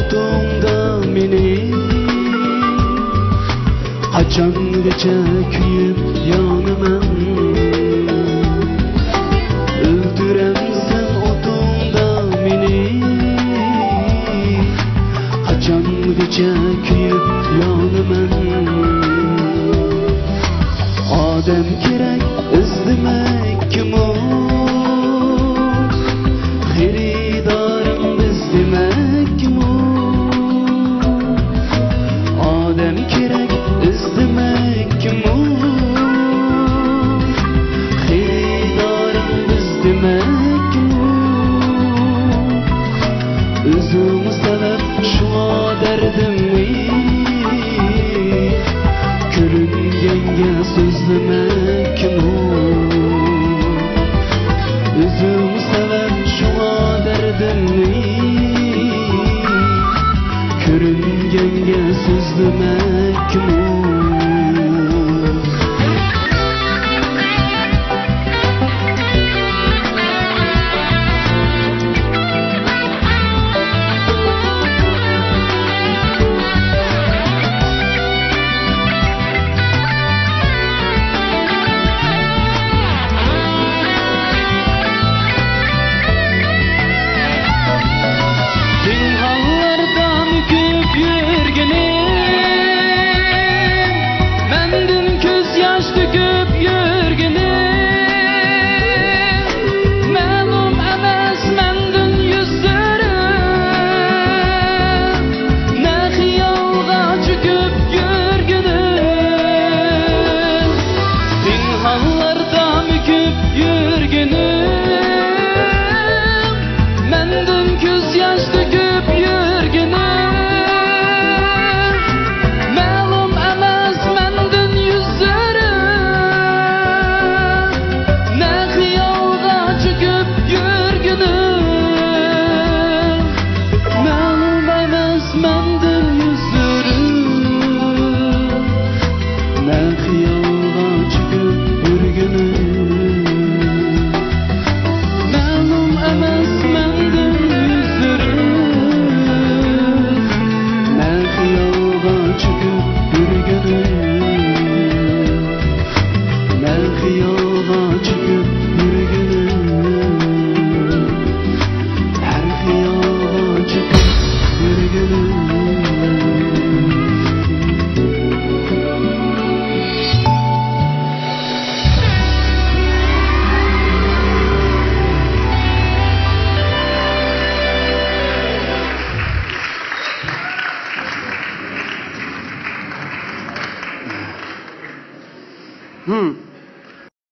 otunda meni qachongacha kuyib yonaman. Öldürensen otunda meni qachongacha kuyib yonaman. Odam kerak izlamak kimu, xiridorim biz demak kimu. Odam kerak izlamak kimu, xiridorim biz demak kimu. O'zim sabab shu dardimni ko'ringanga so'zlamak kimu. O'zim sabab shu dardimni ko'ringanga so'zlamak kimu.